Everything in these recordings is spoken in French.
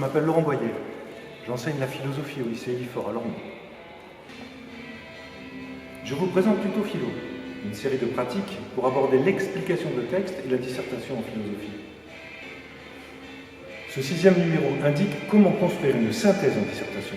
m'appelle Laurent Boyer. J'enseigne la philosophie au lycée Lifort à Lormont. Je vous présente Tuto Philo, une série de pratiques pour aborder l'explication de texte et la dissertation en philosophie. Ce 6e numéro indique comment construire une synthèse en dissertation.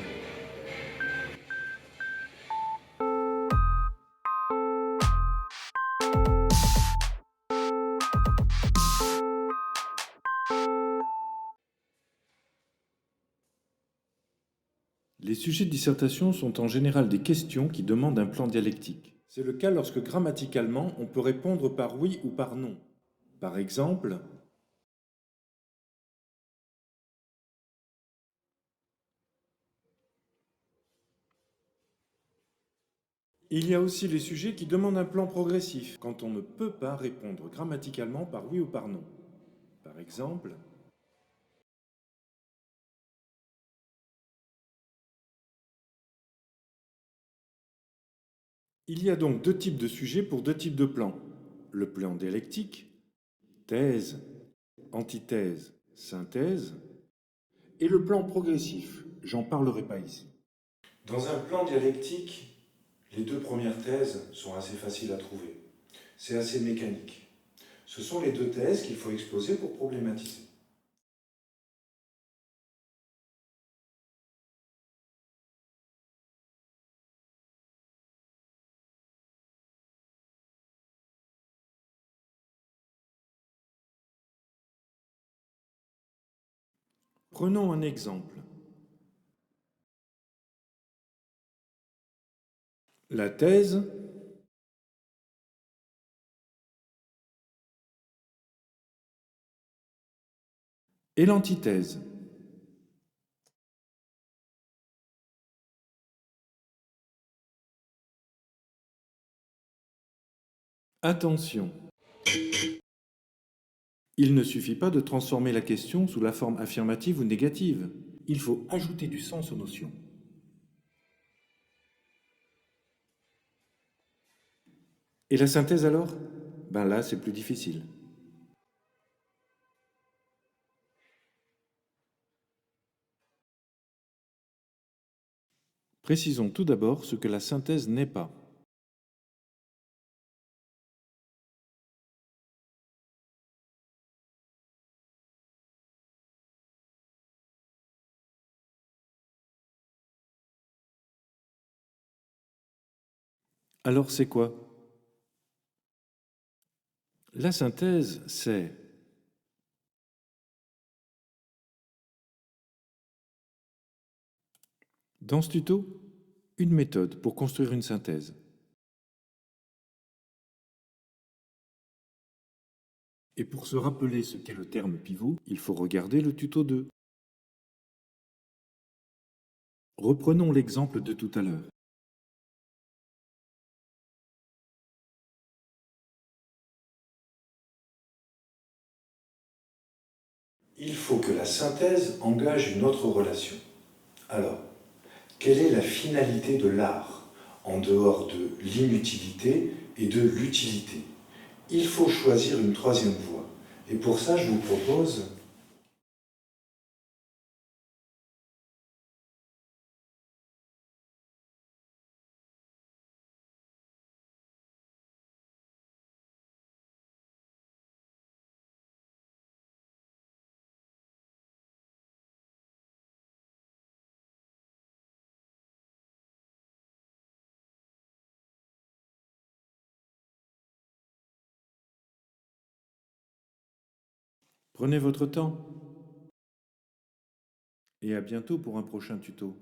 Les sujets de dissertation sont en général des questions qui demandent un plan dialectique. C'est le cas lorsque grammaticalement on peut répondre par oui ou par non. Par exemple, il y a aussi les sujets qui demandent un plan progressif, quand on ne peut pas répondre grammaticalement par oui ou par non. Par exemple, il y a donc deux types de sujets pour deux types de plans. Le plan dialectique, thèse, antithèse, synthèse, et le plan progressif, j'en parlerai pas ici. Dans un plan dialectique, les deux premières thèses sont assez faciles à trouver. C'est assez mécanique. Ce sont les deux thèses qu'il faut exposer pour problématiser. Prenons un exemple. La thèse et l'antithèse. Attention, il ne suffit pas de transformer la question sous la forme affirmative ou négative. Il faut ajouter du sens aux notions. Et la synthèse alors? Ben là, c'est plus difficile. Précisons tout d'abord ce que la synthèse n'est pas. Alors c'est quoi? La synthèse, c'est dans ce tuto, une méthode pour construire une synthèse. Et pour se rappeler ce qu'est le terme pivot, il faut regarder le tuto 2. Reprenons l'exemple de tout à l'heure. Il faut que la synthèse engage une autre relation. Alors, quelle est la finalité de l'art, en dehors de l'inutilité et de l'utilité? Il faut choisir une troisième voie. Et pour ça, je vous propose prenez votre temps. Et à bientôt pour un prochain tuto.